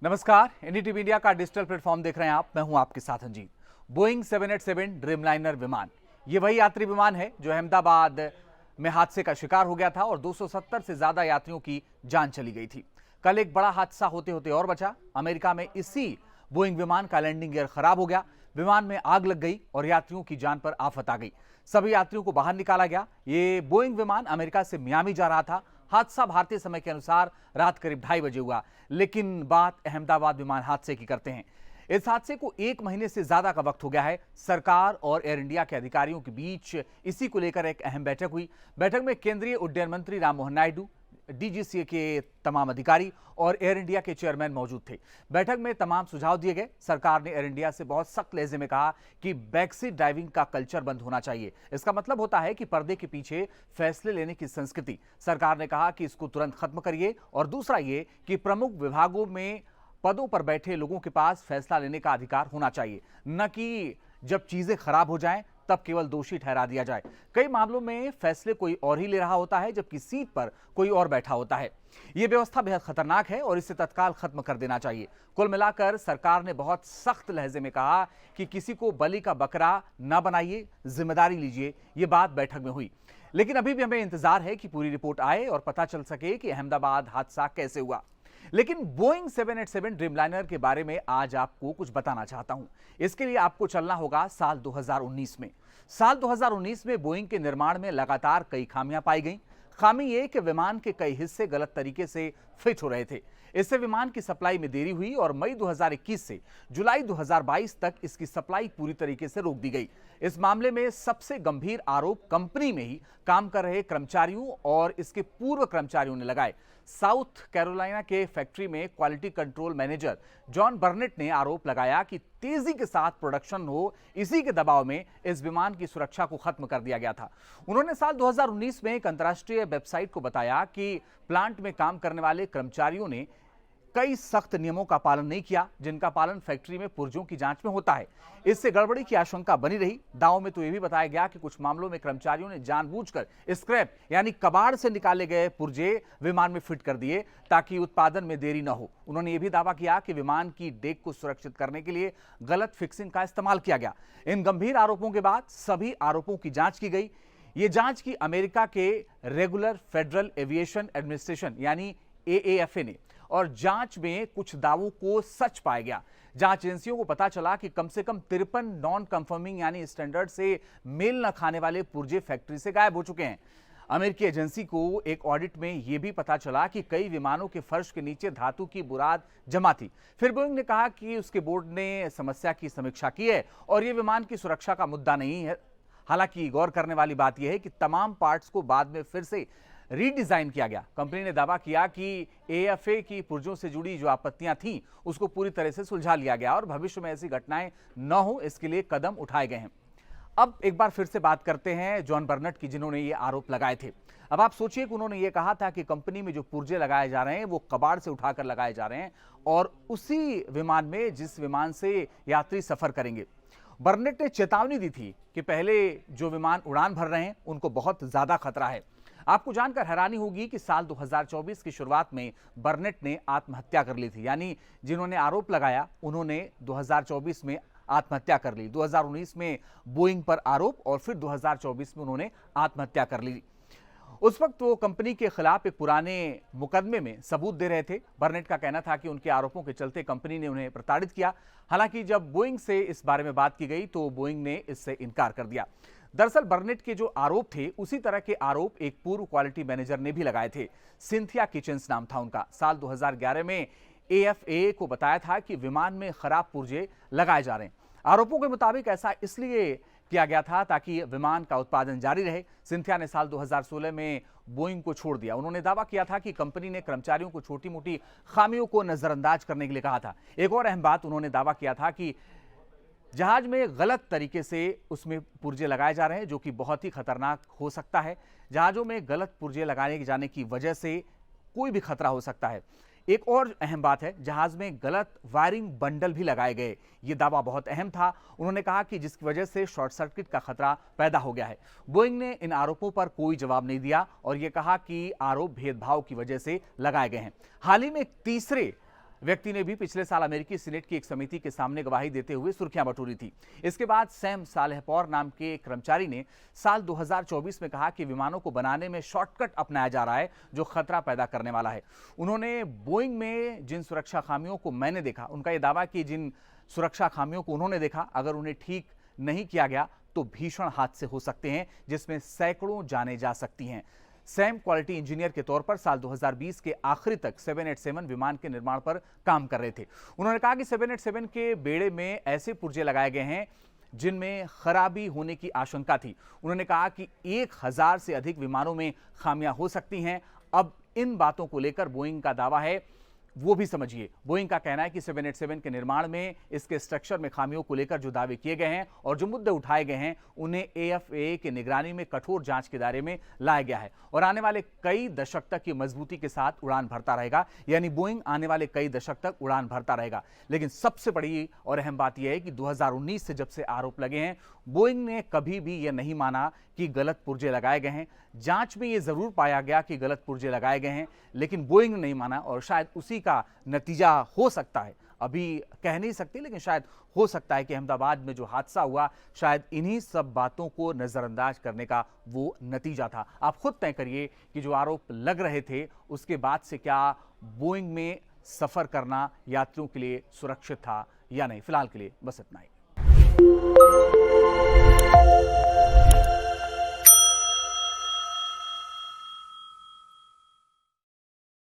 नमस्कार, NDTV India का digital platform देख रहे हैं आप। मैं हूं आपके साथ अंजीत। बोइंग 787 ड्रीमलाइनर विमान, ये वही यात्री विमान है जो अहमदाबाद में हादसे का शिकार हो गया था और 270 से ज्यादा यात्रियों की जान चली गई थी। कल एक बड़ा हादसा होते होते और बचा। अमेरिका में इसी बोइंग विमान का लैंडिंग गियर खराब हो गया, विमान में आग लग गई और यात्रियों की जान पर आफत आ गई। सभी यात्रियों को बाहर निकाला गया। ये बोइंग विमान अमेरिका से मियामी जा रहा था। हादसा भारतीय समय के अनुसार रात करीब 2:30 बजे हुआ, लेकिन बात अहमदाबाद विमान हादसे की करते हैं। इस हादसे को 1 महीने से ज्यादा का वक्त हो गया है। सरकार और एयर इंडिया के अधिकारियों के बीच इसी को लेकर एक अहम बैठक हुई। बैठक में केंद्रीय उड्डयन मंत्री राममोहन नायडू, डीजीसीए के तमाम अधिकारी और एयर इंडिया के चेयरमैन मौजूद थे। बैठक में तमाम सुझाव दिए गए। सरकार ने एयर इंडिया से बहुत सख्त लहजे में कहा कि बैकसीट ड्राइविंग का कल्चर बंद होना चाहिए। इसका मतलब होता है कि पर्दे के पीछे फैसले लेने की संस्कृति। सरकार ने कहा कि इसको तुरंत खत्म करिए। और दूसरा ये कि प्रमुख विभागों में पदों पर बैठे लोगों के पास फैसला लेने का अधिकार होना चाहिए, न कि जब चीजें खराब हो जाएं तब केवल दोषी ठहरा दिया जाए। कई मामलों में फैसले कोई और ही ले रहा होता है, जबकि सीट पर कोई और बैठा होता है। यह व्यवस्था बेहद खतरनाक है और इसे तत्काल खत्म कर देना चाहिए। कुल मिलाकर सरकार ने बहुत सख्त लहजे में कहा कि किसी को बलि का बकरा न बनाइए, जिम्मेदारी लीजिए। यह बात बैठक में हुई, लेकिन अभी भी हमें इंतजार है कि पूरी रिपोर्ट आए और पता चल सके कि अहमदाबाद हादसा कैसे हुआ। लेकिन बोइंग 787 ड्रीमलाइनर के बारे में आज आपको कुछ बताना चाहता हूं। इसके लिए आपको चलना होगा साल 2019 में। साल 2019 में बोइंग के निर्माण में लगातार कई खामियां पाई गईं। खामी ये कि विमान के कई हिस्से गलत तरीके से फिट हो रहे थे। इससे विमान की सप्लाई में देरी हुई और मई 2021 से जुलाई 2022 तक इसकी सप्लाई पूरी तरीके से रोक दी गई। इस मामले में सबसे गंभीर आरोप कंपनी में ही काम कर रहे कर्मचारियों और इसके पूर्व कर्मचारियों ने लगाए। साउथ कैरोलिना के फैक्ट्री में क्वालिटी कंट्रोल मैनेजर जॉन बर्नेट ने आरोप लगाया कि तेजी के साथ प्रोडक्शन हो, इसी के दबाव में इस विमान की सुरक्षा को खत्म कर दिया गया था। उन्होंने साल 2019 में एक अंतर्राष्ट्रीय वेबसाइट को बताया कि प्लांट में काम करने वाले कर्मचारियों ने कई सख्त नियमों का पालन नहीं किया, जिनका पालन फैक्ट्री में पुर्जों की जांच में होता है। इससे गड़बड़ी की आशंका बनी रही। दावों में तो यह भी बताया गया कि कुछ मामलों में कर्मचारियों ने जानबूझकर स्क्रैप यानी कबाड़ से निकाले गए पुर्जे विमान में फिट कर दिए ताकि उत्पादन में देरी न हो। उन्होंने यह भी दावा किया कि विमान की डेक को सुरक्षित करने के लिए गलत फिक्सिंग का इस्तेमाल किया गया। इन गंभीर आरोपों के बाद सभी आरोपों की जांच की गई। ये जांच की अमेरिका के रेगुलर फेडरल एविएशन एडमिनिस्ट्रेशन यानी AAFA ने, और जांच में कुछ दावों को सच पाया गया। जांच एजेंसियों को पता चला कि कम से कम 53 नॉन कंफर्मिंग यानी स्टैंडर्ड से मेल न खाने वाले पुर्जे फैक्ट्री से गायब हो चुके हैं। अमेरिकी एजेंसी को एक ऑडिट में यह भी पता चला कि कई विमानों के फर्श के नीचे धातु की बुराद जमा थी। फिर बोइंग ने कहा कि उसके बोर्ड ने समस्या की समीक्षा की है और यह विमान की सुरक्षा का मुद्दा नहीं है। हालांकि गौर करने वाली बात यह है कि तमाम पार्ट्स को बाद में फिर से रीडिजाइन किया गया। कंपनी ने दावा किया कि AFA की पुर्जों से जुड़ी जो आपत्तियां थीं उसको पूरी तरह से सुलझा लिया गया और भविष्य में ऐसी घटनाएं न हो इसके लिए कदम उठाए गए हैं। अब एक बार फिर से बात करते हैं जॉन बर्नेट की, जिन्होंने ये आरोप लगाए थे। अब आप सोचिए कि उन्होंने ये कहा था कि कंपनी में जो पुर्जे लगाए जा रहे हैं वो कबाड़ से उठाकर लगाए जा रहे हैं और उसी विमान में जिस विमान से यात्री सफर करेंगे। बर्नेट ने चेतावनी दी थी कि पहले जो विमान उड़ान भर रहे हैं उनको बहुत ज्यादा खतरा है। आपको जानकर हैरानी होगी कि साल 2024 की शुरुआत में बर्नेट ने आत्महत्या कर ली थी, यानी जिन्होंने आरोप लगाया उन्होंने 2024 में आत्महत्या कर ली। 2019 में बोइंग पर आरोप और फिर 2024 में उन्होंने आत्महत्या कर ली। उस वक्त वो कंपनी के खिलाफ एक पुराने मुकदमे में सबूत दे रहे थे। बर्नेट का कहना था कि उनके आरोपों के चलते कंपनी ने उन्हें प्रताड़ित किया। हालांकि जब बोइंग से इस बारे में बात की गई तो बोइंग ने इससे इनकार कर दिया। दरअसल बर्नेट के जो आरोप थे उसी तरह के आरोप एक पूर्व क्वालिटी मैनेजर ने भी लगाए थे। सिंथिया किचन्स नाम था उनका। साल 2011 में AFA को बताया था कि विमान में खराब पुर्जे लगाए जा रहे हैं। आरोपों के मुताबिक ऐसा इसलिए किया गया था ताकि विमान का उत्पादन जारी रहे। सिंथिया ने साल 2016 में बोइंग को छोड़ दिया। उन्होंने दावा किया था कि कंपनी ने कर्मचारियों को छोटी मोटी खामियों को नजरअंदाज करने के लिए कहा था। एक और अहम बात, उन्होंने दावा किया था कि जहाज में गलत तरीके से उसमें पुर्जे लगाए जा रहे हैं, जो कि बहुत ही खतरनाक हो सकता है। जहाजों में गलत पुर्जे लगाए जाने की वजह से कोई भी खतरा हो सकता है। एक और अहम बात है, जहाज में गलत वायरिंग बंडल भी लगाए गए। यह दावा बहुत अहम था। उन्होंने कहा कि जिसकी वजह से शॉर्ट सर्किट का खतरा पैदा हो गया है। बोइंग ने इन आरोपों पर कोई जवाब नहीं दिया और यह कहा कि आरोप भेदभाव की वजह से लगाए गए हैं। हाल ही में एक तीसरे व्यक्ति ने भी पिछले साल अमेरिकी सीनेट की एक समिति के सामने गवाही देते हुए सुर्खियां बटोरी थी। इसके बाद सैम सालेहपौर नाम के कर्मचारी ने साल 2024 में कहा कि विमानों को बनाने में शॉर्टकट अपनाया जा रहा है जो खतरा पैदा करने वाला है। उन्होंने बोइंग में जिन सुरक्षा खामियों को मैंने देखा, उनका यह दावा कि जिन सुरक्षा खामियों को उन्होंने देखा, अगर उन्हें ठीक नहीं किया गया तो भीषण हादसे हो सकते हैं जिसमें सैकड़ों जानें जा सकती हैं। सैम क्वालिटी इंजीनियर के तौर पर साल 2020 के आखिरी तक 787 विमान के निर्माण पर काम कर रहे थे। उन्होंने कहा कि 787 के बेड़े में ऐसे पुर्जे लगाए गए हैं जिनमें खराबी होने की आशंका थी। उन्होंने कहा कि 1000 से अधिक विमानों में खामियां हो सकती हैं। अब इन बातों को लेकर बोइंग का दावा है वो भी समझिए। बोइंग का कहना है कि 787 के निर्माण में इसके स्ट्रक्चर में खामियों को लेकर जो दावे किए गए हैं और जो मुद्दे उठाए गए हैं उन्हें AFA की निगरानी में कठोर जांच के दायरे में लाया गया है और आने वाले कई दशक तक की मजबूती के साथ उड़ान भरता रहेगा। यानी बोइंग आने वाले कई दशक तक उड़ान भरता रहेगा। लेकिन सबसे बड़ी और अहम बात यह है कि 2019 से जब से आरोप लगे हैं, बोइंग ने कभी भी यह नहीं माना कि गलत पुर्जे लगाए गए हैं। जांच में यह जरूर पाया गया कि गलत पुर्जे लगाए गए हैं, लेकिन बोइंग ने नहीं माना और शायद उसी का नतीजा हो सकता है, अभी कह नहीं सकते, लेकिन शायद हो सकता है कि अहमदाबाद में जो हादसा हुआ शायद इन्हीं सब बातों को नजरअंदाज करने का वो नतीजा था। आप खुद तय करिए कि जो आरोप लग रहे थे उसके बाद से क्या बोइंग में सफर करना यात्रियों के लिए सुरक्षित था या नहीं। फिलहाल के लिए बस इतना ही।